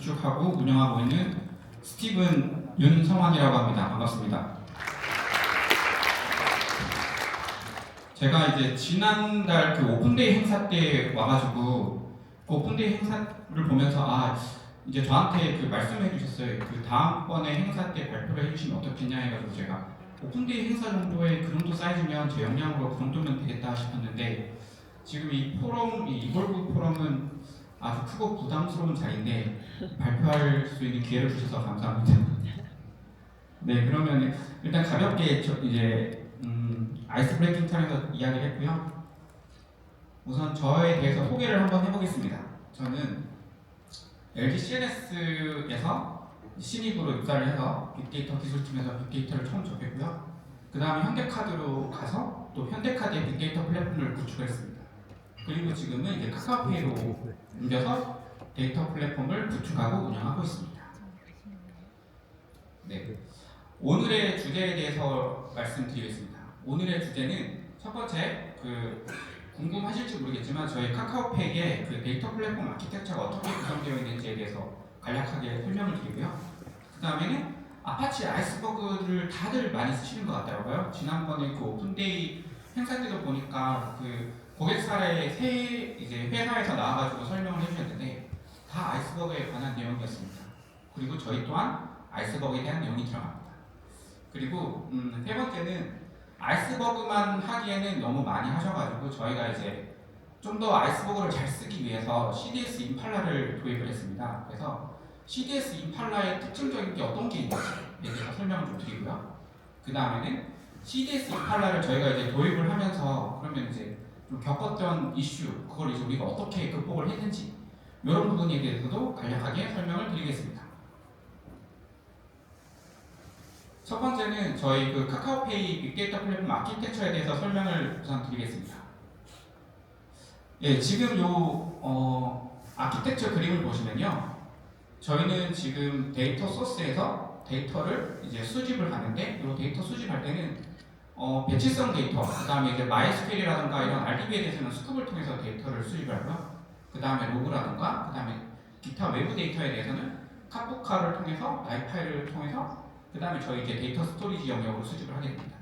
구축하고 운영하고 있는 스티븐 윤성환이라고 합니다. 반갑습니다. 제가 이제 지난달 그 오픈데이 행사 때 와가지고 그 오픈데이 행사를 보면서 이제 저한테 그 말씀해 주셨어요. 그 다음번에 행사 때 발표를 해주시면 어떻겠냐 해가지고 제가 오픈데이 행사 정도의 그 정도 사이즈면 제 역량으로 그 정도면 되겠다 싶었는데 지금 이 포럼, 이 이볼브 포럼은 아주 크고 부담스러운 자리인데 발표할 수 있는 기회를 주셔서 감사합니다. 네, 그러면 일단 가볍게 이제 아이스 브레이킹 차원에서 이야기를 했고요. 우선 저에 대해서 소개를 한번 해보겠습니다. 저는 LG CNS에서 신입으로 입사를 해서 빅데이터 기술팀에서 빅데이터를 처음 접했고요. 그 다음에 현대카드로 가서 또 현대카드의 빅데이터 플랫폼을 구축을 했습니다. 그리고 지금은 이제 카카오페이로 옮겨서 데이터 플랫폼을 구축하고 운영하고 있습니다. 네, 오늘의 주제에 대해서 말씀드리겠습니다. 오늘의 주제는 첫 번째, 궁금하실지 모르겠지만 저희 카카오페이의 그 데이터 플랫폼 아키텍처가 어떻게 구성되어 있는지에 대해서 간략하게 설명을 드리고요. 그 다음에는 아파치 아이스버그를 다들 많이 쓰시는 것 같더라고요. 지난번에 그 오픈데이 행사 때도 보니까 그 고객사의 새 이제 회사에서 나와가지고 설명을 해주셨는데 다 아이스버그에 관한 내용이었습니다. 그리고 저희 또한 아이스버그에 대한 내용이 들어갑니다. 그리고 세 번째는 아이스버그만 하기에는 너무 많이 하셔가지고 저희가 이제 좀 더 아이스버그를 잘 쓰기 위해서 CDS 임팔라를 도입을 했습니다. 그래서 CDS 임팔라의 특징적인 게 어떤 게 있는지에 대해서 설명을 좀 드리고요. 그 다음에는 CDS 임팔라를 저희가 이제 도입을 하면서 그러면 이제 좀 겪었던 이슈, 그걸 이제 우리가 어떻게 극복을 했는지 이런 부분에 대해서도 간략하게 설명을 드리겠습니다. 첫 번째는 저희 그 카카오페이 빅데이터 플랫폼 아키텍처에 대해서 설명을 우선 드리겠습니다. 예, 지금 아키텍처 그림을 보시면요, 저희는 지금 데이터 소스에서 데이터를 이제 수집을 하는데, 이 데이터 수집할 때는 배치성 데이터, 그 다음에 이제 MySQL이라든가 이런 RDB에 대해서는 스쿱을 통해서 데이터를 수집을 하고요. 그 다음에 로그라든가, 그 다음에 기타 외부 데이터에 대해서는 카프카를 통해서, 나이파이를 통해서, 그 다음에 저희 이제 데이터 스토리지 영역으로 수집을 하게 됩니다.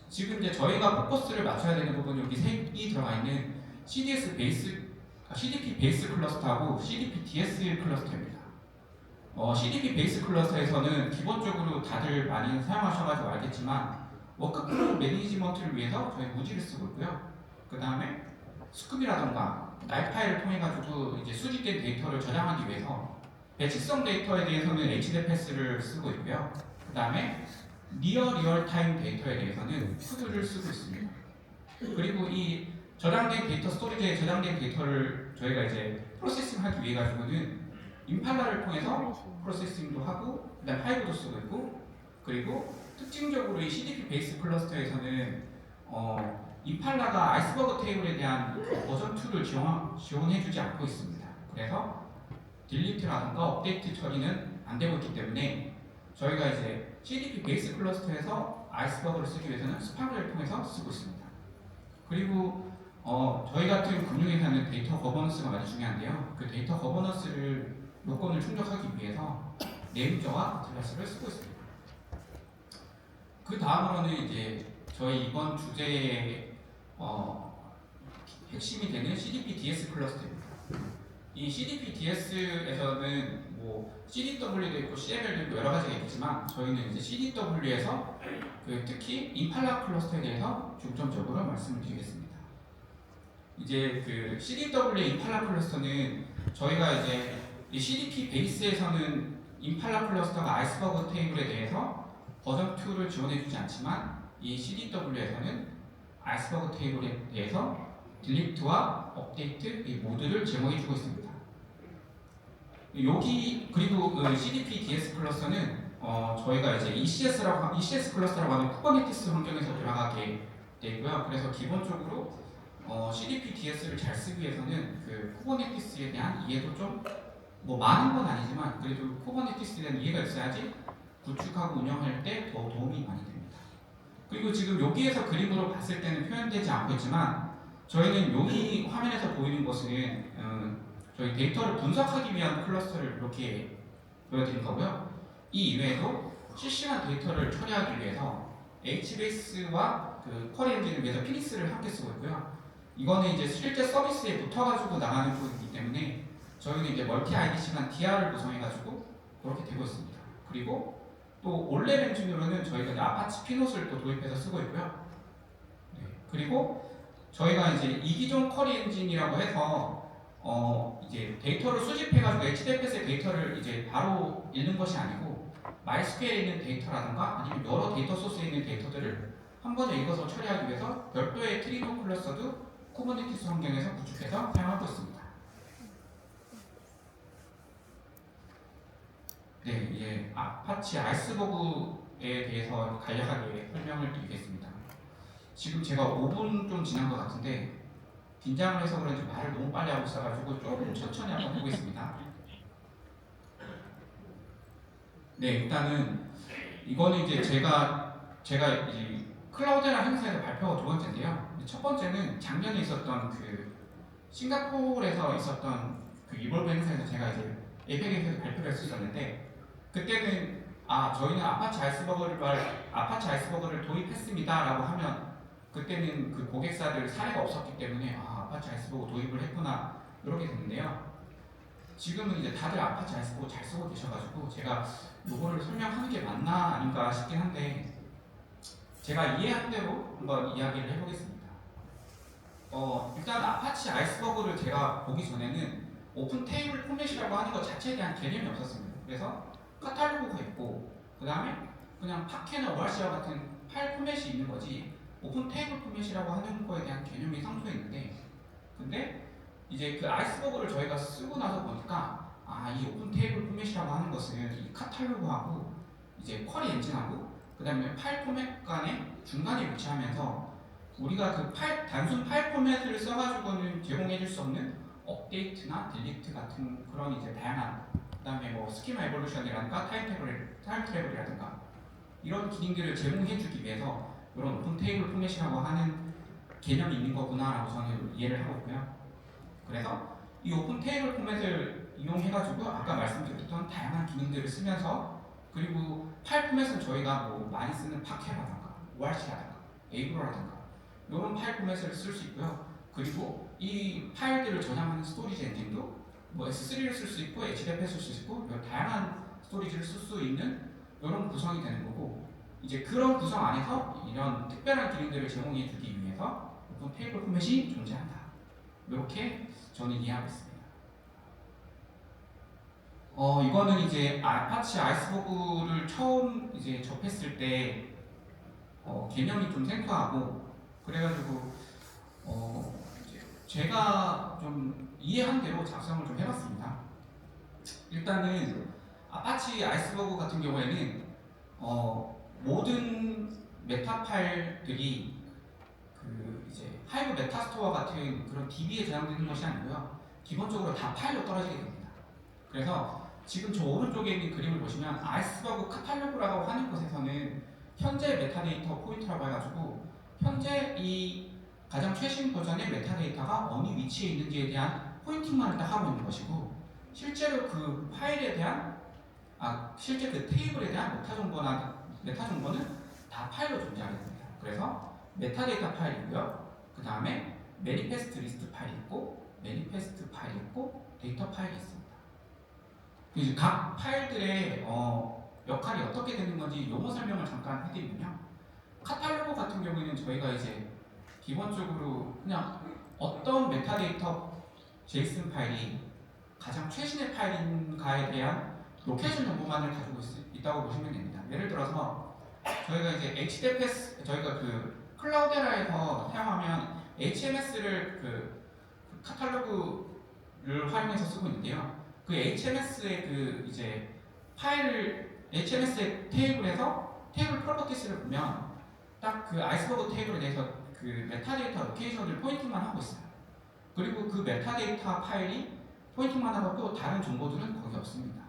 지금 이제 저희가 포커스를 맞춰야 되는 부분이 여기 색이 들어가 있는 CDP 베이스 클러스터하고 CDP DS 클러스터입니다. CDP 베이스 클러스터에서는 기본적으로 다들 많이 사용하셔가지고 알겠지만 워크플로우 매니지먼트를 위해서 저희 무지를 쓰고 있고요. 그 다음에 스쿱이라던가 나이파이를 통해 가지고 이제 수집된 데이터를 저장하기 위해서 배치성 데이터에 대해서는 HDFS를 쓰고 있고요. 그 다음에 리얼타임 데이터에 대해서는 푸드를 쓰고 있습니다. 그리고 이 저장된 데이터 스토리지에 저장된 데이터를 저희가 이제 프로세싱하기 위해 가지고는 임팔라를 통해서 프로세싱도 하고 그다음 하이브도 쓰고 있고 그리고 특징적으로 이 CDP 베이스 클러스터에서는 임팔라가 아이스버그 테이블에 대한 버전 2를 지원해주지 않고 있습니다. 그래서 딜리트라든가 업데이트 처리는 안 되고 있기 때문에 저희가 이제 CDP 베이스 클러스터에서 아이스버그를 쓰기 위해서는 스파크를 통해서 쓰고 있습니다. 그리고 저희 같은 금융회사는 데이터 거버넌스가 많이 중요한데요. 그 데이터 거버넌스를 요건을 충족하기 위해서 네임저와 클래스를 쓰고 있습니다. 그 다음으로는 이제 저희 이번 주제의 핵심이 되는 CDP DS 클러스터입니다. 이 CDP DS에서는 뭐 CDW도 있고 CML도 있고 여러 가지가 있지만 저희는 이제 CDW에서 특히 임팔라 클러스터에 대해서 중점적으로 말씀을 드리겠습니다. 이제 그 CDW의 임팔라 클러스터는 저희가 이제 이 CDP 베이스에서는 임팔라 클러스터가 아이스버그 테이블에 대해서 버전 2를 지원해주지 않지만 이 CDW에서는 아이스버그 테이블에 대해서 딜리트와 업데이트 이 모두를 제공해주고 있습니다. 여기 그리고 CDP DS 클러스터는 저희가 이제 ECS 클러스터라고 하는 쿠버네티스 환경에서 돌아가게 되고요. 그래서 기본적으로 CDP DS를 잘 쓰기 위해서는 그 쿠버네티스에 대한 이해도 좀 뭐 많은 건 아니지만 그래도 쿠버네티스에 대한 이해가 있어야지 구축하고 운영할 때 더 도움이 많이 됩니다. 그리고 지금 여기에서 그림으로 봤을 때는 표현되지 않고 있지만 저희는 여기 화면에서 보이는 것은 저희 데이터를 분석하기 위한 클러스터를 이렇게 보여드린 거고요. 이 이외에도 실시간 데이터를 처리하기 위해서 HBase와 그 쿼리 엔진을 위해서 피닉스를 함께 쓰고 있고요. 이거는 이제 실제 서비스에 붙어가지고 나가는 쪽이기 때문에 저희는 이제 멀티 아이디 시간 DR을 구성해가지고 그렇게 되고 있습니다. 그리고 또 올랩 엔진으로는 저희가 이제 아파치 피노스를 또 도입해서 쓰고 있고요. 네. 그리고 저희가 이제 이기종 쿼리 엔진이라고 해서 이제 데이터를 수집해가지고 HDFS의 데이터를 이제 바로 읽는 것이 아니고 MySQL에 있는 데이터라든가 아니면 여러 데이터 소스에 있는 데이터들을 한 번에 읽어서 처리하기 위해서 별도의 트리노 클러스터도 쿠버네티스 환경에서 구축해서 사용하고 있습니다. 네, 이제 아파치 아이스버그에 대해서 간략하게 설명을 드리겠습니다. 지금 제가 5분 좀 지난 것 같은데 긴장을 해서 그런지 말을 너무 빨리 하고 있어가지고 조금 천천히 한번 해보겠습니다. 네, 일단은 이거는 이제 제가 이 클라우드라 행사에서 발표가 두 번째인데요. 첫 번째는 작년에 있었던 그 싱가포르에서 있었던 그 이볼브 행사에서 제가 이제 에이펙에서 발표를 했었는데 그때는 저희는 아파치 아이스버그를 도입했습니다라고 하면 그때는 그 고객사들 사례가 없었기 때문에 아파치 아이스버그 도입을 했구나 이렇게 됐는데요. 지금은 이제 다들 아파치 아이스버그 잘 쓰고 계셔가지고 제가 이거를 설명하는 게 맞나 아닌가 싶긴 한데 제가 이해한 대로 한번 이야기를 해보겠습니다. 일단 아파치 아이스버그를 제가 보기 전에는 오픈 테이블 포맷이라고 하는 것 자체에 대한 개념이 없었습니다. 그래서 카탈로그가 있고 그 다음에 그냥 파케나 ORC와 같은 파일 포맷이 있는 거지 오픈 테이블 포맷이라고 하는 거에 대한 개념이 상수에 있는데 근데 이제 그 아이스버그를 저희가 쓰고 나서 보니까 이 오픈 테이블 포맷이라고 하는 것은 이 카탈로그하고 이제 쿼리 엔진하고 그 다음에 파일 포맷 간에 중간에 위치하면서 우리가 그 단순 파일 포맷을 써가지고는 제공해줄 수 없는 업데이트나 딜리트 같은 그런 이제 다양한 그 다음에 뭐 스키마 에볼루션이라든가 타임 트래블이라든가 이런 기능들을 제공해주기 위해서 이런 오픈 테이블 포맷이라고 하는 개념이 있는 거구나라고 저는 이해를 하고 있고요. 그래서 이 오픈 테이블 포맷을 이용해가지고 아까 말씀드렸던 다양한 기능들을 쓰면서 그리고 파일 포맷은 저희가 뭐 많이 쓰는 파케라든가 ORC라든가 에이브로라든가 이런 파일 포맷을 쓸 수 있고요. 그리고 이 파일들을 저장하는 스토리지 엔진도 뭐 S3를 쓸 수 있고 HDFS를 쓸 수 있고 다양한 스토리지를 쓸 수 있는 이런 구성이 되는 거고 이제 그런 구성 안에서 이런 특별한 기능들을 제공해 주기 위해서 오픈 테이블 포맷이 존재한다. 이렇게 저는 이해하고 있습니다. 이거는 이제 아파치 아이스버그를 처음 이제 접했을 때 개념이 좀 생소하고 그래가지고 이제 제가 좀 이해한 대로 작성을 좀 해봤습니다. 일단은 아파치 아이스버그 같은 경우에는 모든 메타 파일들이 그 이제 하이브 메타스토어 같은 그런 DB에 저장되는 것이 아니고요. 기본적으로 다 파일로 떨어지게 됩니다. 그래서 지금 저 오른쪽에 있는 그림을 보시면 아이스버그 카탈로그라고 하는 곳에서는 현재 메타데이터 포인트라고 해가지고 현재 이 가장 최신 버전의 메타데이터가 어느 위치에 있는지에 대한 포인팅만을 딱 하고 있는 것이고 실제로 그 파일에 대한 실제 그 테이블에 대한 메타 정보는 다 파일로 존재하게 됩니다. 그래서 메타데이터 파일이고요. 그 다음에 매니페스트 리스트 파일이 있고 매니페스트 파일이 있고 데이터 파일이 있습니다. 이제 각 파일들의 역할이 어떻게 되는 건지 용어 설명을 잠깐 해드리면요. 카탈로그 같은 경우에는 저희가 이제 기본적으로 그냥 어떤 메타데이터 JSON 파일이 가장 최신의 파일인가에 대한 로케이션 정보만을 가지고 있다고 보시면 됩니다. 예를 들어서 저희가 이제 HDFS 저희가 그 클라우데라에서 사용하면 HMS를 그 카탈로그를 활용해서 쓰고 있는데요. 그 HMS의 그 이제 HMS의 테이블에서 테이블 프로퍼티스를 보면 딱 그 아이스버그 테이블에 대해서 그 메타데이터 로케이션을 포인팅만 하고 있어요. 그리고 그 메타데이터 파일이 포인팅만 하고 또 다른 정보들은 거기 없습니다.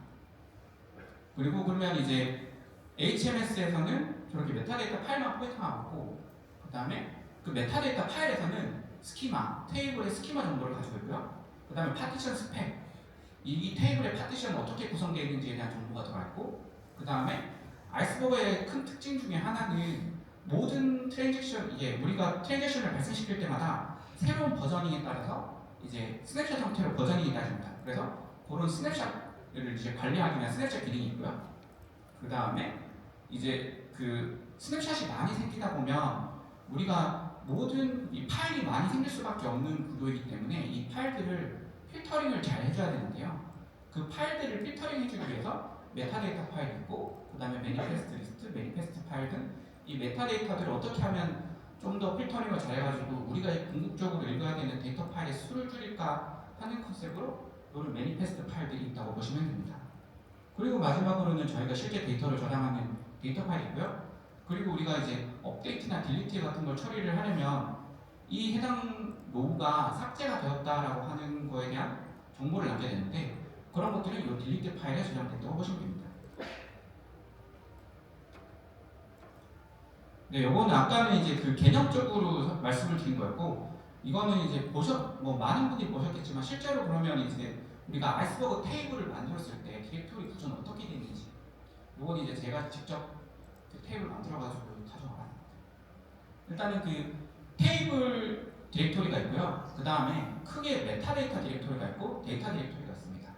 그리고 그러면 이제 HMS에서는 저렇게 메타데이터 파일만 포인팅하고 있고 그 다음에 그 메타데이터 파일에서는 스키마, 테이블의 스키마 정보를 가지고 있고요. 그 다음에 파티션 스펙, 이 테이블의 파티션이 어떻게 구성되어 있는지에 대한 정보가 들어가 있고, 그 다음에 아이스버그의 큰 특징 중에 하나는 모든 트랜잭션, 이게 우리가 트랜잭션을 발생시킬 때마다 새로운 버저닝에 따라서 이제 스냅샷 형태로 버저닝이 따집니다. 그래서 그런 스냅샷을 이제 관리하기 위한 스냅샷 기능이 있고요. 그 다음에 이제 그 스냅샷이 많이 생기다 보면 우리가 모든 이 파일이 많이 생길 수밖에 없는 구조이기 때문에 이 파일들을 필터링을 잘 해줘야 되는데요. 그 파일들을 필터링 해주기 위해서 메타데이터 파일이 있고, 그 다음에 매니페스트 리스트, 매니페스트 파일 등 이 메타데이터들을 어떻게 하면 좀 더 필터링을 잘해가지고 우리가 궁극적으로 읽어야 되는 데이터 파일의 수를 줄일까 하는 컨셉으로 이런 매니페스트 파일들이 있다고 보시면 됩니다. 그리고 마지막으로는 저희가 실제 데이터를 저장하는 데이터 파일이 있고요. 그리고 우리가 이제 업데이트나 딜리트 같은 걸 처리를 하려면 이 해당 로우가 삭제가 되었다라고 하는 거에 대한 정보를 남겨야 되는데, 그런 것들은 이 딜리트 파일에 저장된다고 보시면 됩니다. 네, 요거는 아까는 이제 그 개념적으로 말씀을 드린 거였고, 이거는 이제 많은 분들이 보셨겠지만 실제로 그러면 이제 우리가 아이스버그 테이블을 만들었을 때 디렉토리 구조는 어떻게 되어 있는지, 요건 이제 제가 직접 그 테이블 만들어가지고 가져와 봤습니다. 일단은 그 테이블 디렉토리가 있고요. 그 다음에 크게 메타데이터 디렉토리가 있고 데이터 디렉토리가 있습니다.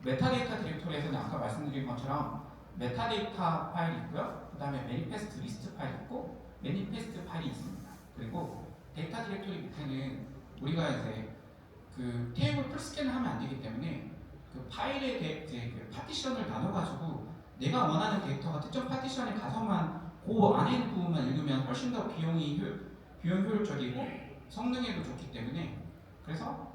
메타데이터 디렉토리에서는 아까 말씀드린 것처럼 메타데이터 파일이 있고요. 그 다음에 매니페스트 리스트 파일이 있고 매니페스트 파일이 있습니다. 그리고 데이터 디렉토리 밑에는 우리가 이제 그 테이블 풀스캔을 하면 안 되기 때문에 그 파일의 이제 그 파티션을 나눠가지고 내가 원하는 데이터가 특정 파티션에 가서만 그 안에 있는 부분만 읽으면 훨씬 더 비용 효율적이고 성능에도 좋기 때문에, 그래서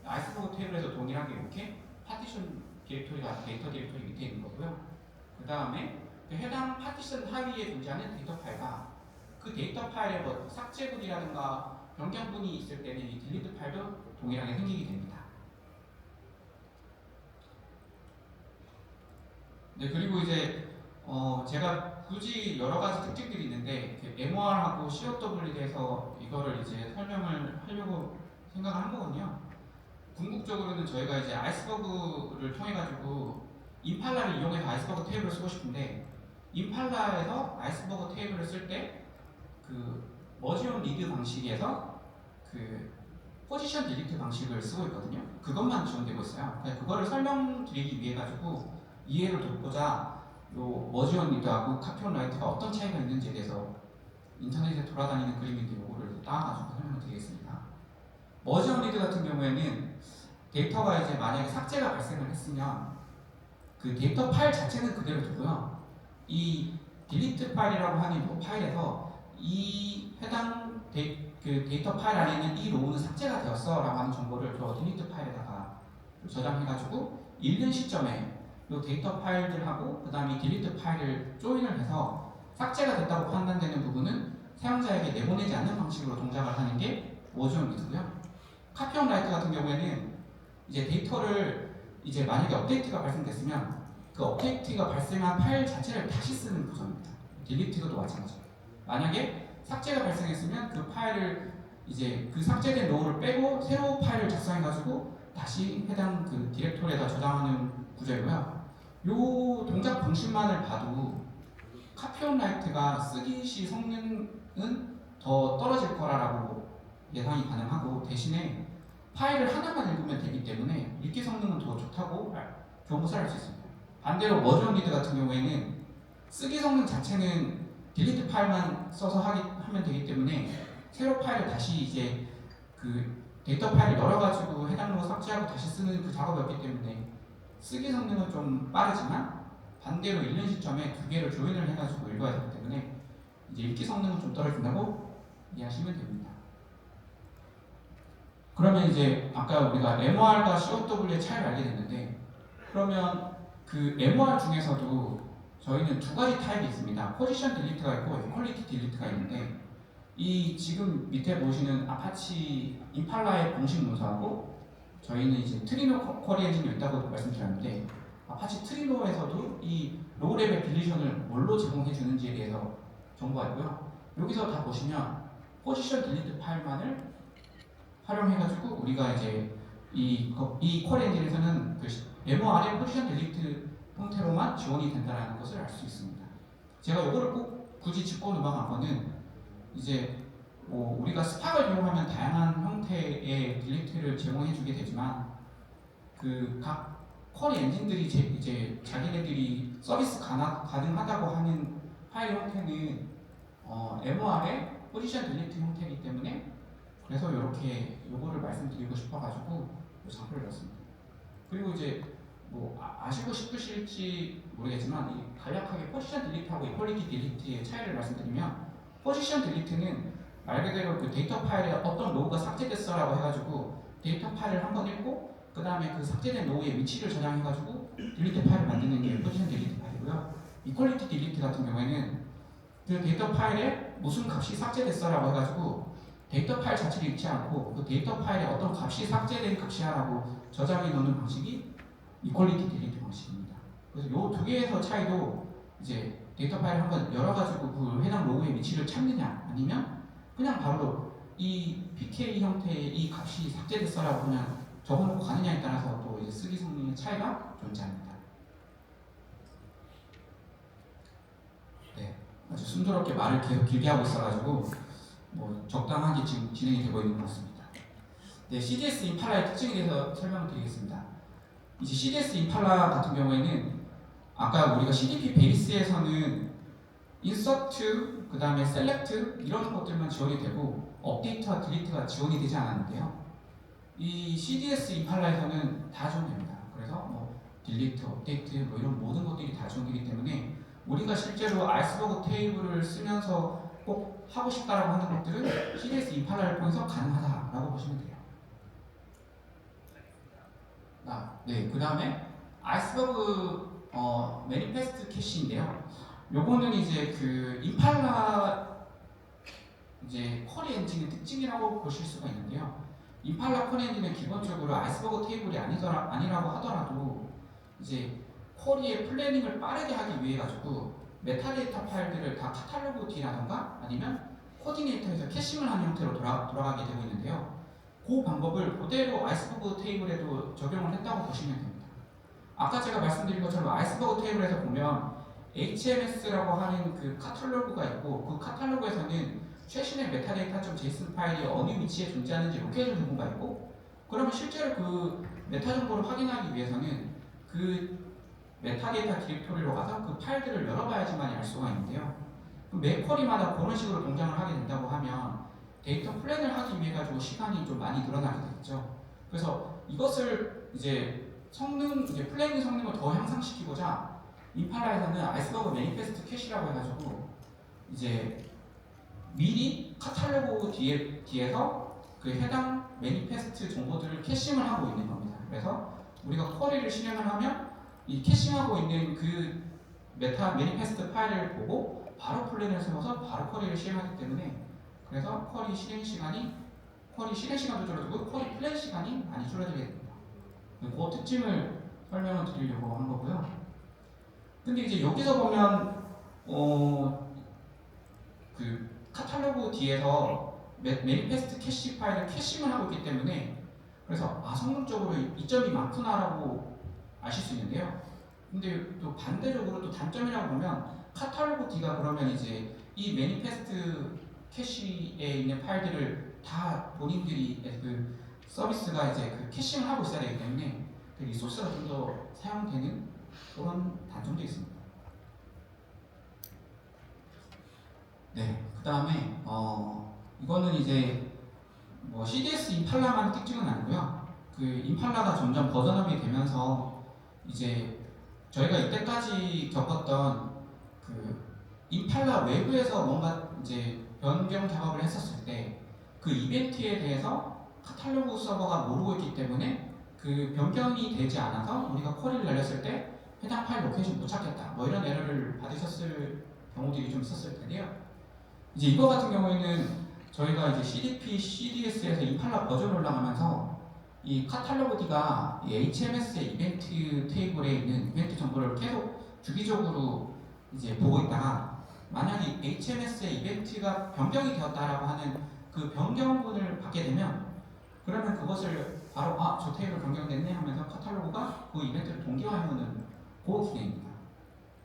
아이스버그 테이블에서 동일하게 이렇게 파티션 디렉토리가 데이터 디렉토리 밑에 있는 거고요. 그 다음에 그 해당 파티션 하위에 존재하는 데이터 파일과 그 데이터 파일의 뭐 삭제분이라든가 변경분이 있을 때는 이 딜리트 파일도 동일하게 생기게 됩니다. 네, 그리고 이제 제가 굳이 여러 가지 특징들이 있는데 그 MOR하고 COW에 대해서 이거를 이제 설명을 하려고 생각을 한 거거든요. 궁극적으로는 저희가 이제 아이스버그를 통해 가지고 임팔라를 이용해서 아이스버그 테이블을 쓰고 싶은데, 임팔라에서 아이스버그 테이블을 쓸 때 그 머지온 리드 방식에서 그 포지션 딜리트 방식을 쓰고 있거든요. 그것만 지원되고 있어요. 그거를 설명드리기 위해 가지고 이해를 돕고자 요 머지온 리드하고 카피온 라이트가 어떤 차이가 있는지에 대해서 인터넷에 돌아다니는 그림인데 요거를 따와가지고 설명을 드리겠습니다. 머지온 리드 같은 경우에는 데이터가 이제 만약에 삭제가 발생을 했으면 그 데이터 파일 자체는 그대로 두고요. 이 딜리트 파일이라고 하는 이 파일에서 이 해당 데이터 파일 안에 있는 이 로우는 삭제가 되었어 라고 하는 정보를 저 딜리트 파일에다가 저장해가지고 읽는 시점에 이 데이터 파일들하고 그 다음에 딜리트 파일을 조인을 해서 삭제가 됐다고 판단되는 부분은 사용자에게 내보내지 않는 방식으로 동작을 하는 게 머지온 리드고요. 카피온 라이트 같은 경우에는 이제 데이터를 이제 만약에 업데이트가 발생됐으면 그 업데이트가 발생한 파일 자체를 다시 쓰는 구조입니다. 딜리트도 마찬가지예요. 만약에 삭제가 발생했으면 그 파일을 이제 그 삭제된 로우를 빼고 새로운 파일을 작성해가지고 다시 해당 그 디렉토리에다 저장하는 구조이고요. 요 동작 방식만을 봐도 카피온 라이트가 쓰기 시 성능은 더 떨어질 거라고 예상이 가능하고, 대신에 파일을 하나만 읽으면 되기 때문에 읽기 성능은 더 좋다고 좋은 것을 알 수 있습니다. 반대로 머지온 리드 같은 경우에는 쓰기 성능 자체는 딜리트 파일만 써서 하면 되기 때문에 새로 파일을 다시 이제 그 데이터 파일을 열어가지고 해당 로우 삭제하고 다시 쓰는 그 작업이었기 때문에 쓰기 성능은 좀 빠르지만 반대로 읽는 시점에 두 개를 조인을 해가지고 읽어야 되기 때문에 이제 읽기 성능은 좀 떨어진다고 이해하시면 됩니다. 그러면 이제 아까 우리가 MOR과 COW의 차이를 알게 됐는데, 그러면 그 MOR 중에서도 저희는 두 가지 타입이 있습니다. 포지션 딜리트가 있고 퀄리티 딜리트가 있는데, 이 지금 밑에 보시는 아파치 임팔라의 공식 문서하고 저희는 이제 트리노 쿼리 엔진이 있다고 말씀드렸는데, 아파치 트리노에서도 이 로우 레벨 딜리션을 뭘로 제공해 주는지에 대해서 정보가 있고요. 여기서 다 보시면 포지션 딜리트 파일만을 활용해가지고 우리가 이제 이 쿼리 엔진에서는 그 MOR의 포지션 딜리트 형태로만 지원이 된다는 것을 알 수 있습니다. 제가 이거를 꼭 굳이 짚고 넘어간 거는 이제 뭐 우리가 스팍을 이용하면 다양한 형태의 딜리트를 제공해주게 되지만 그 각 쿼리 엔진들이 이제 자기네들이 서비스 가능하다고 하는 파일 형태는 MOR의 포지션 딜리트 형태이기 때문에 그래서 이렇게 요거를 말씀드리고 싶어가지고 장표를 넣었습니다. 그리고 이제 뭐 아시고 싶으실지 모르겠지만 이 간략하게 포지션 딜리트하고 이퀄리티 딜리트의 차이를 말씀드리면 포지션 딜리트는 말 그대로 그 데이터 파일에 어떤 로우가 삭제됐어라고 해가지고 데이터 파일을 한번 읽고 그 다음에 그 삭제된 로우의 위치를 저장해가지고 딜리트 파일을 만드는 게 포지션 딜리트 파일이고요. 이퀄리티 딜리트 같은 경우에는 그 데이터 파일에 무슨 값이 삭제됐어라고 해가지고 데이터 파일 자체를 읽지 않고 그 데이터 파일에 어떤 값이 삭제된 값이야라고 저장해 놓는 방식이 이퀄리티 딜리트 방식입니다. 그래서 이 두 개에서 차이도 이제 데이터 파일 한번 열어가지고 그 해당 로그의 위치를 찾느냐 아니면 그냥 바로 이 PK 형태의 이 값이 삭제됐어라고 그냥 적어놓고 가느냐에 따라서 또 이제 쓰기 성능의 차이가 존재합니다. 네, 아주 순조롭게 말을 계속 길게 하고 있어가지고 뭐 적당하게 지금 진행이 되고 있는 것 같습니다. 네, CDS 임팔라의 특징에 대해서 설명을 드리겠습니다. 이제 CDS 임팔라 같은 경우에는 아까 우리가 CDP 베이스에서는 인서트, 그 다음에 셀렉트 이런 것들만 지원이 되고 업데이트와 딜리트가 지원이 되지 않았는데요. 이 CDS 임팔라에서는 다 지원됩니다. 그래서 뭐 딜리트, 업데이트 뭐 이런 모든 것들이 다 지원되기 때문에 우리가 실제로 아이스버그 테이블을 쓰면서 꼭 하고 싶다라고 하는 것들은 CDS 임팔라를 통해서 가능하다라고 보시면 돼요. 네, 그 다음에 아이스버그 매니페스트 캐시인데요. 요거는 이제 그 임팔라 이제 쿼리 엔진의 특징이라고 보실 수가 있는데요. 임팔라 쿼리 엔진은 기본적으로 아이스버그 테이블이 아니라고 하더라도 이제 쿼리의 플래닝을 빠르게 하기 위해 가지고 메타데이터 파일들을 다 카탈로그 D라던가 아니면 코디네이터에서 캐싱을 하는 형태로 돌아가게 되고 있는데요. 그 방법을 그대로 아이스버그 테이블에도 적용을 했다고 보시면 됩니다. 아까 제가 말씀드린 것처럼 아이스버그 테이블에서 보면 HMS라고 하는 그 카탈로그가 있고 그 카탈로그에서는 최신의 metadata.json 파일이 어느 위치에 존재하는지 로케이션 정보가 있고 그러면 실제로 그 메타 정보를 확인하기 위해서는 그 메타데이터 디렉토리로 가서 그 파일들을 열어봐야지만 알 수가 있는데요. 매 쿼리마다 그런 식으로 동작을 하게 된다고 하면 데이터 플랜을 하기 위해 가지고 시간이 좀 많이 늘어나게 되겠죠. 그래서 이것을 이제 플래닝 성능을 더 향상시키고자 임팔라에서는 아이스버그 매니페스트 캐시라고 해가지고 이제 미리 카탈로그 뒤에서 그 해당 매니페스트 정보들을 캐싱을 하고 있는 겁니다. 그래서 우리가 쿼리를 실행을 하면 이 캐싱하고 있는 그 매니페스트 파일을 보고 바로 플랜을 세워서 바로 쿼리를 실행하기 때문에 그래서 쿼리 실행 시간도 줄어들고 쿼리 플랜 시간이 많이 줄어들게 됩니다. 그 특징을 설명을 드리려고 한 거고요. 근데 이제 여기서 보면 그 카탈로그 뒤에서 매니페스트 캐시 파일을 캐싱을 하고 있기 때문에 그래서 성능적으로 이점이 많구나라고 아실 수 있는데요. 근데 또 반대적으로 또 단점이라고 보면 카탈로그 D가 그러면 이제 이 매니페스트 캐시에 있는 파일들을 다 본인들이 그 서비스가 이제 그 캐싱을 하고 있어야 되기 때문에 그 리소스가 좀 더 사용되는 그런 단점도 있습니다. 네, 그 다음에 이거는 이제 뭐 CDS 임팔라만의 특징은 아니고요. 그 임팔라가 점점 버전업이 되면서 이제 저희가 이때까지 겪었던 그 임팔라 외부에서 뭔가 이제 변경 작업을 했었을 때 그 이벤트에 대해서 카탈로그 서버가 모르고 있기 때문에 그 변경이 되지 않아서 우리가 쿼리를 날렸을 때 해당 파일 로케이션 못 찾겠다 뭐 이런 에러를 받으셨을 경우들이 좀 있었을 텐데요. 이제 이거 같은 경우에는 저희가 이제 CDP, CDS에서 임팔라 버전 올라가면서 이 카탈로그 D가 이 HMS의 이벤트 테이블에 있는 이벤트 정보를 계속 주기적으로 이제 보고 있다가 만약에 HMS의 이벤트가 변경이 되었다라고 하는 그 변경문을 받게 되면 그러면 그것을 바로 저 테이블 변경됐네 하면서 카탈로그가 그 이벤트를 동기화해오는 그 기능입니다.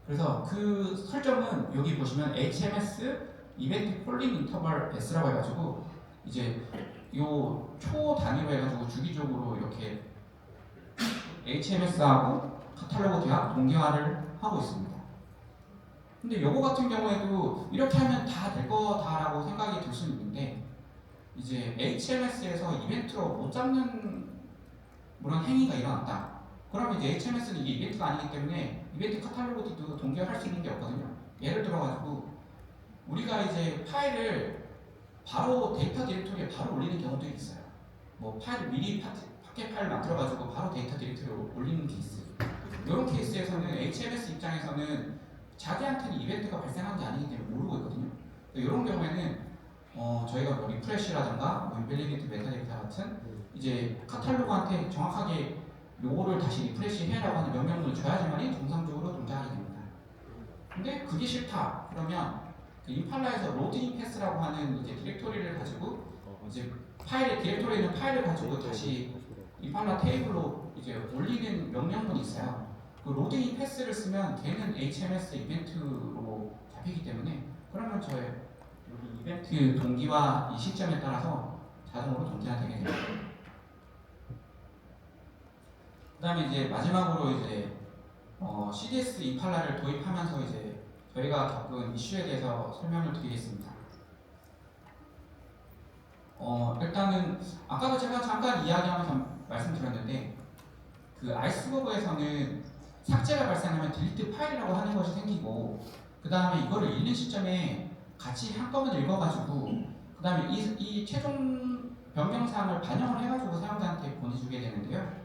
그래서 그 설정은 여기 보시면 HMS 이벤트 폴링 인터벌 S라고 해가지고 이제 요 초 단위로 해가지고 주기적으로 이렇게 HMS하고 카탈로그 대학 동기화를 하고 있습니다. 근데 요거 같은 경우에도 이렇게 하면 다 될 거다라고 생각이 들 수 있는데 이제 HMS에서 이벤트로 못 잡는 그런 행위가 일어났다. 그러면 이제 HMS는 이게 이벤트가 아니기 때문에 이벤트 카탈로그도 동기화할 수 있는 게 없거든요. 예를 들어가지고 우리가 이제 파일을 바로 데이터 디렉토리에 바로 올리는 경우도 있어요. 뭐 파일 미리 파켓 파일 만들어가지고 바로 데이터 디렉토리에 올리는 케이스. 이런 케이스에서는 HMS 입장에서는 자기한테는 이벤트가 발생한 게 아니기 때문에 모르고 있거든요. 이런 경우에는 저희가 뭐 리프레시라든가 뭐 인밸리디티 메타데이터 같은 이제 카탈로그한테 정확하게 요거를 다시 리프레시 해라고 하는 명령문을 줘야지만이 정상적으로 동작하게 됩니다. 근데 그게 싫다. 그러면 그 임팔라에서 로딩 패스라고 하는 이제 디렉토리를 가지고 이제 파일에 디렉토리에 있는 파일을 가지고 다시 임팔라 테이블로 이제 올리는 명령문이 있어요. 그 로딩 패스를 쓰면 걔는 HMS 이벤트로 잡히기 때문에 그러면 저의 여기 이벤트 동기화 이 시점에 따라서 자동으로 동기화되게 됩니다. 그 다음에 이제 마지막으로 이제 CDS 임팔라를 도입하면서 이제 저희가 겪은 이슈에 대해서 설명을 드리겠습니다. 일단은 아까도 제가 잠깐 이야기하면서 말씀드렸는데 그 아이스버그에서는 삭제가 발생하면 딜리트 파일이라고 하는 것이 생기고 그 다음에 이거를 읽는 시점에 같이 한꺼번에 읽어가지고 그 다음에 이 최종 변경사항을 반영을 해가지고 사용자한테 보내주게 되는데요.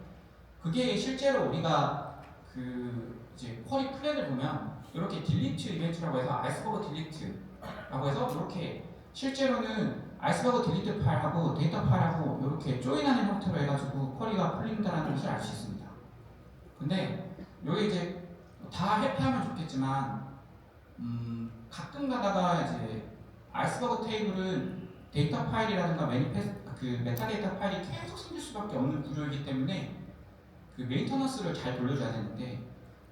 그게 실제로 우리가 그 이제 쿼리 플랜을 보면 이렇게 딜리트 이벤트라고 해서 아이스버그 딜리트라고 해서 이렇게 실제로는 아이스버그 딜리트 파일하고 데이터 파일하고 이렇게 조인하는 형태로 해가지고 쿼리가 풀린다는 것을 알 수 있습니다. 근데 여기 이제 다 회피하면 좋겠지만 가끔 가다가 이제 아이스버그 테이블은 데이터 파일이라든가 그 메타데이터 파일이 계속 생길 수밖에 없는 구조이기 때문에 그 메인터넌스를 잘 돌려줘야 되는데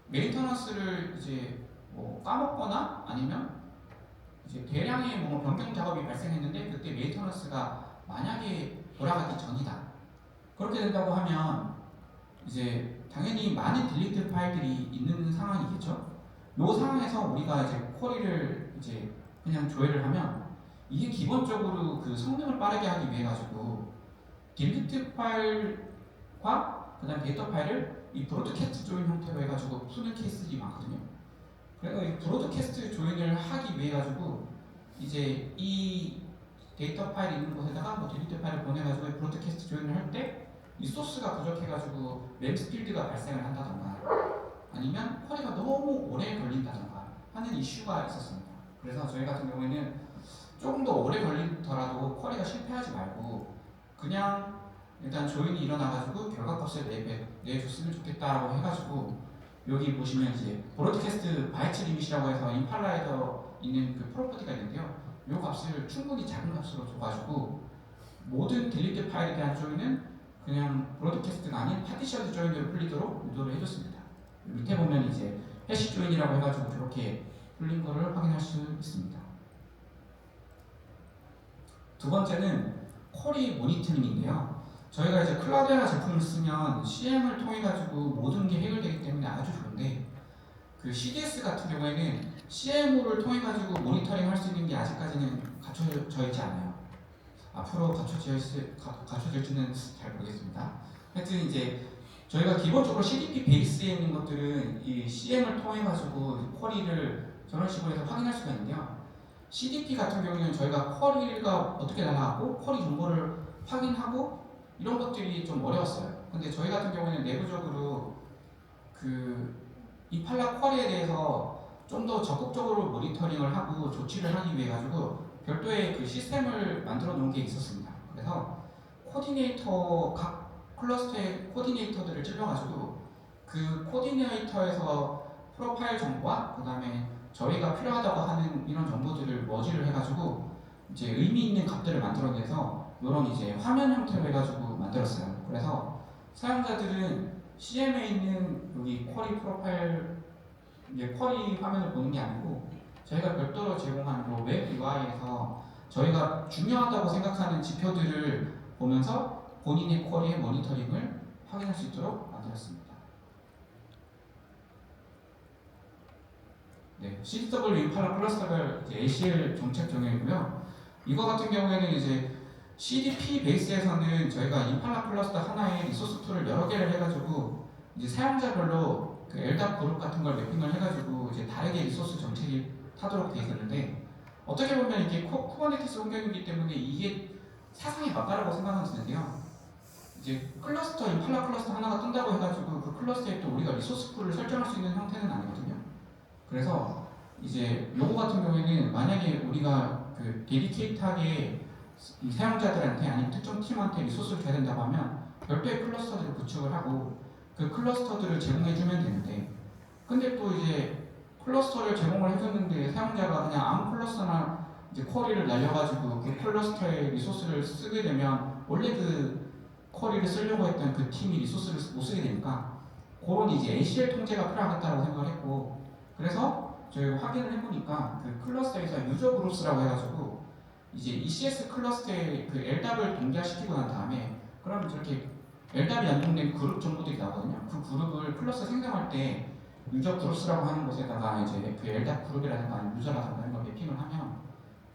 메인터넌스를 이제 뭐 까먹거나 아니면 이제 대량의 뭐 변경 작업이 발생했는데 그때 메인터넌스가 만약에 돌아가기 전이다. 그렇게 된다고 하면 이제 당연히 많은 딜리트 파일들이 있는 상황이겠죠. 이 상황에서 우리가 이제 쿼리를 이제 그냥 조회를 하면 이게 기본적으로 그 성능을 빠르게 하기 위해 가지고 딜리트 파일과 그다음 데이터 파일을 이 브로드캐스트 조인 형태로 해가지고 푸는 케이스들이 많거든요. 그래서 이 브로드캐스트 조인을 하기 위해 가지고 이제 이 데이터 파일 있는 곳에다가 뭐 딜리트 파일을 보내가지고 브로드캐스트 조인을 할 때 이 소스가 부족해가지고 램스 필드가 발생을 한다던가 아니면 쿼리가 너무 오래 걸린다던가 하는 이슈가 있었습니다. 그래서 저희 같은 경우에는 조금 더 오래 걸리더라도 쿼리가 실패하지 말고 그냥 일단 조인이 일어나가지고 결과값을 내줬으면 좋겠다라고 해가지고 여기 보시면 이제 브로드캐스트 바이트 리밋이라고 해서 임팔라에서 있는 그 프로퍼티가 있는데요. 이 값을 충분히 작은 값으로 줘가지고 모든 딜리트 파일에 대한 조인은 그냥 브로드캐스트가 아닌 파티션드 조인으로 풀리도록 유도를 해줬습니다. 밑에 보면 이제 해시 조인이라고 해가지고 그렇게 풀린 거를 확인할 수 있습니다. 두 번째는 쿼리 모니터링인데요. 저희가 이제 클라우드나 제품을 쓰면 CM을 통해 가지고 모든 게 해결되기 때문에 아주 좋은데 그 CDS 같은 경우에는 CM을 통해 가지고 모니터링 할 수 있는 게 아직까지는 갖춰져 있지 않아요. 앞으로 갖춰질지는 잘 모르겠습니다. 하여튼 이제 저희가 기본적으로 CDP 베이스에 있는 것들은 이 CM을 통해 가지고 쿼리를 저런 식으로 해서 확인할 수가 있는데요. CDP 같은 경우는 저희가 쿼리가 어떻게 날아가고 쿼리 정보를 확인하고 이런 것들이 좀 어려웠어요. 근데 저희 같은 경우는 내부적으로 그 임팔라 쿼리에 대해서 좀 더 적극적으로 모니터링을 하고 조치를 하기 위해 가지고 별도의 그 시스템을 만들어 놓은 게 있었습니다. 그래서 코디네이터 각 클러스터의 코디네이터들을 찔러가지고 그 코디네이터에서 프로파일 정보와 그 다음에 저희가 필요하다고 하는 이런 정보들을 머지를 해가지고 이제 의미 있는 값들을 만들어내서 이런 이제 화면 형태로 해가지고 만들었어요. 그래서 사용자들은 CM에 있는 여기 쿼리 프로파일 이제 쿼리 화면을 보는 게 아니고 저희가 별도로 제공한 웹 UI에서 저희가 중요하다고 생각하는 지표들을 보면서 본인의 쿼리의 모니터링을 확인할 수 있도록 만들었습니다. 네, CW 임팔라 클러스터가 ACL 정책 정형이고요. 이거 같은 경우에는 이제 CDP 베이스에서는 저희가 임팔라 클러스터 하나에 리소스 풀을 여러 개를 해가지고 이제 사용자별로 그 LDAP 그룹 같은 걸 매핑을 해가지고 이제 다르게 리소스 정책이 타도록 되어 있었는데 어떻게 보면 이게 쿠버네티스 환경이기 때문에 이게 사상이 맞다라고 생각은 드는데요. 이제 클러스터 임팔라 클러스터 하나가 뜬다고 해가지고 그 클러스터에 또 우리가 리소스 풀을 설정할 수 있는 형태는 아니거든요. 그래서 이제 요거 같은 경우에는 만약에 우리가 그 데디케이트하게 이 사용자들한테 아니면 특정 팀한테 리소스를 줘야 된다고 하면 별도의 클러스터들을 구축을 하고 그 클러스터들을 제공해주면 되는데 근데 또 이제 클러스터를 제공을 해줬는데 사용자가 그냥 아무 클러스터나 이제 쿼리를 날려가지고 그 클러스터의 리소스를 쓰게 되면 원래 그 쿼리를 쓰려고 했던 그 팀이 리소스를 못 쓰게 되니까 그런 이제 ACL 통제가 필요하겠다고 생각을 했고 그래서 저희가 확인을 해보니까 그 클러스터에서 유저 그룹스라고 해가지고 이제 ECS 클러스터에 그 LDAP을 동기화시키고 난 다음에 그러면 저렇게 LDAP이 연동된 그룹 정보들이 나오거든요. 그 그룹을 클러스터 생성할 때 유저 그룹스라고 하는 곳에다가 이제 그 LDAP 그룹이라든가 아니면 유저라든가 이런 걸 매핑을 하면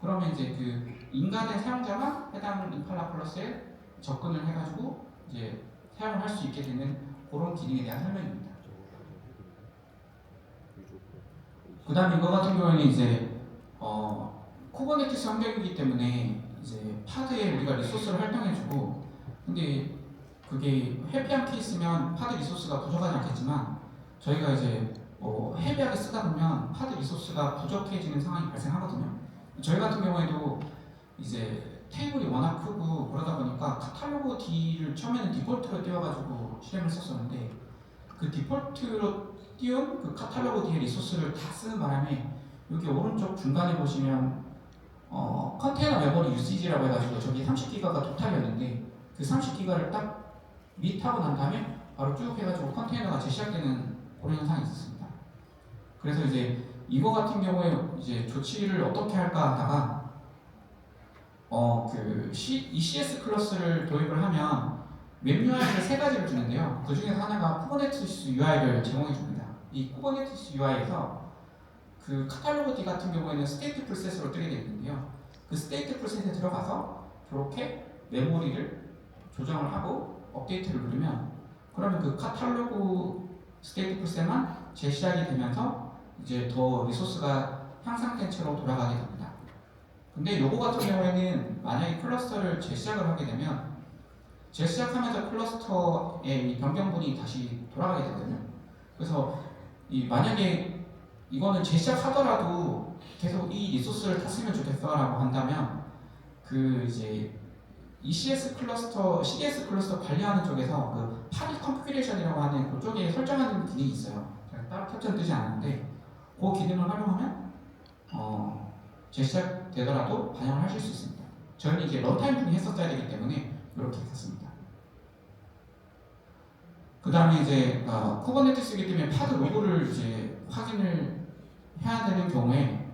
그러면 이제 그 인간의 사용자가 해당 임팔라 클러스에 접근을 해가지고 이제 사용을 할 수 있게 되는 그런 기능에 대한 설명입니다. 그 다음에 이거 같은 경우에는 이제 쿠버네티스 환경이기 때문에 이제 파드에 우리가 리소스를 활동해주고 근데 그게 헤비한 케이스면 파드 리소스가 부족하지 않겠지만 저희가 이제 헤비하게 쓰다 보면 파드 리소스가 부족해지는 상황이 발생하거든요. 저희 같은 경우에도 이제 테이블이 워낙 크고 그러다 보니까 카탈로그 D를 처음에는 디폴트로 띄워가지고 실행을 했었는데 그 디폴트로 띄운 그 카탈로그 D의 리소스를 다 쓰는 바람에 여기 오른쪽 중간에 보시면 컨테이너 메모리 유시지라고 해가지고 저기 30기가가 토탈이었는데 그 30기가를 딱 밋하고 난 다음에 바로 쭉 해가지고 컨테이너가 재시작되는 그런 현상이 있었습니다. 그래서 이제 이거 같은 경우에 이제 조치를 어떻게 할까 하다가 그 ECS 클래스를 도입을 하면 웹 UI를 세 가지를 주는데요. 그 중에서 하나가 쿠버네티스 UI를 제공해 줍니다. 이 쿠버네티스 UI에서 그 카탈로그 D 같은 경우에는 스테이트 프로세스로 뜨게 되어 있는데요. 그 스테이트 프로세스에 들어가서 저렇게 메모리를 조정을 하고 업데이트를 누르면 그러면 그 카탈로그 스테이트 프로세스만 재시작이 되면서 이제 더 리소스가 향상된 채로 돌아가게 됩니다. 근데 요거 같은 경우에는 만약에 클러스터를 재시작을 하게 되면 재시작하면서 클러스터의 이 변경분이 다시 돌아가게 되거든요. 그래서 만약에 이거는 재시작하더라도 계속 이 리소스를 탔으면 좋겠어라고 한다면 그 이제 ECS 클러스터, CDS 클러스터 관리하는 쪽에서 그 파드 컨피그레이션이라고 하는 그쪽에 설정하는 기능이 있어요. 제가 따로 캡처는 뜨지 않았는데 그 기능을 활용하면 재시작되더라도 반영을 하실 수 있습니다. 저희는 이제 런타임 중에 했었어야 되기 때문에 이렇게 했습니다. 그 다음에 이제 쿠버네티스이기 때문에 파드 로그를 이제 확인을 해야 되는 경우에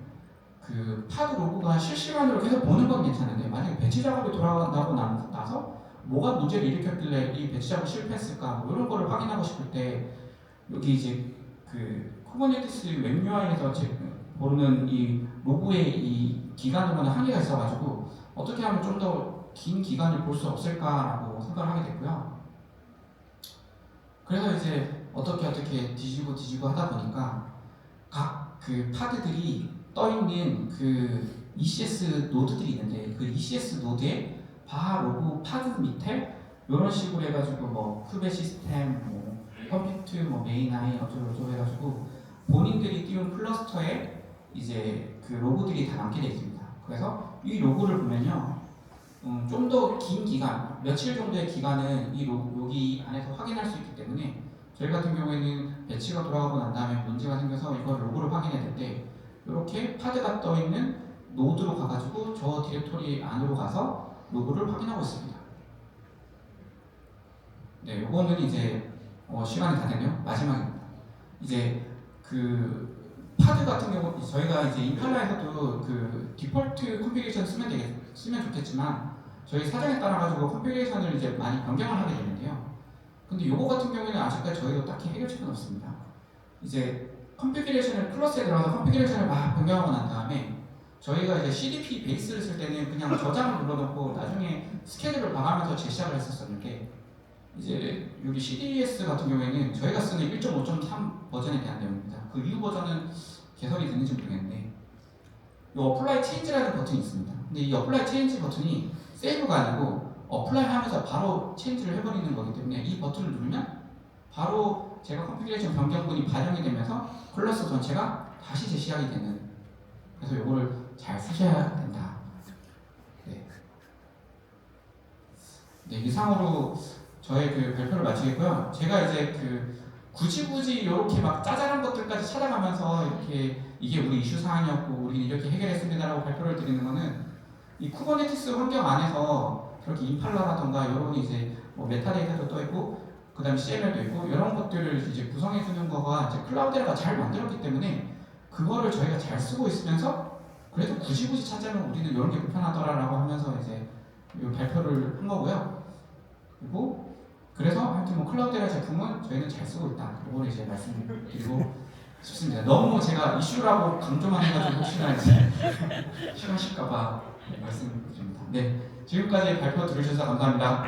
그 파드 로그가 실시간으로 계속 보는 건 괜찮은데 만약에 배치 작업이 돌아가고 나서 뭐가 문제를 일으켰길래 이 배치 작업이 실패했을까 뭐 이런 거를 확인하고 싶을 때 여기 이제 그 쿠버네티스 웹 UI에서 보는 이 로그의 이 기간으로는 한계가 있어가지고 어떻게 하면 좀 더 긴 기간을 볼 수 없을까라고 생각을 하게 됐고요. 그래서 이제 어떻게 뒤지고 하다 보니까 각 그 파드들이 떠있는 그 ECS 노드들이 있는데 그 ECS 노드에 바 로그 파드 밑에 이런 식으로 해가지고 뭐 쿠베 시스템, 뭐 컴퓨트, 뭐 메인.i 어쩌고 해가지고 본인들이 띄운 클러스터에 이제 그 로그들이 다 남게 되어 있습니다. 그래서 이 로그를 보면요, 좀 더 긴 기간, 며칠 정도의 기간은 이 여기 안에서 확인할 수 있기 때문에 저희 같은 경우에는 배치가 돌아가고 난 다음에 문제가 생겨서 이걸 로그를 확인해야 될 때 이렇게 파드가 떠있는 노드로 가가지고 저 디렉토리 안으로 가서 로그를 확인하고 있습니다. 네, 요거는 이제 시간이 다 됐네요. 마지막입니다. 이제 그 파드 같은 경우 저희가 이제 임팔라에서도 그 디폴트 컨피그레이션 쓰면 좋겠지만 저희 사정에 따라 가지고 컨피그레이션을 이제 많이 변경을 하게 되는데요. 근데 요거 같은 경우에는 아직까지 저희도 딱히 해결책은 없습니다. 이제 컨피그레이션을 플러스에 들어가서 컨피그레이션을 막 변경하고 난 다음에 저희가 이제 CDP 베이스를 쓸 때는 그냥 저장을 눌러놓고 나중에 스케줄을 봐가면서 제시작을 했었었는데 이제 여기 CDS 같은 경우에는 저희가 쓰는 1.5.3 버전에 대한 내용입니다. 그 이후 버전은 개선이 됐는지 모르겠는데 이 어플라이 체인지라는 버튼이 있습니다. 근데 이 어플라이 체인지 버튼이 세이브가 아니고 어플라이 하면서 바로 체인지를 해버리는 거기 때문에 이 버튼을 누르면 바로 제가 컨피그레이션 변경문이 반영이 되면서 클래스 전체가 다시 제시하게 되는, 그래서 이거를 잘 쓰셔야 된다. 네. 네, 이상으로 저의 그 발표를 마치겠고요. 제가 이제 그 굳이 이렇게 막 짜잘한 것들까지 찾아가면서 이렇게 이게 우리 이슈 사항이었고 우리는 이렇게 해결했습니다라고 발표를 드리는 거는 이 쿠버네티스 환경 안에서 그렇게 임팔라라던가 이런 이제 뭐 메타데이터도 떠 있고 그다음에 CML도 있고 이런 것들을 이제 구성해 주는 거가 이제 클라우드가 잘 만들었기 때문에 그거를 저희가 잘 쓰고 있으면서 그래도 굳이 찾자면 우리는 이런 게 불편하더라라고 하면서 이제 이 발표를 한 거고요. 그리고 그래서 하여튼 뭐 클라우드라 제품은 저희는 잘 쓰고 있다. 이걸 이제 말씀드리고 싶습니다. 너무 제가 이슈라고 강조만 해가지고 혹시나 이제 싫어하실까봐 말씀드립니다. 네, 지금까지 발표 들으셔서 감사합니다.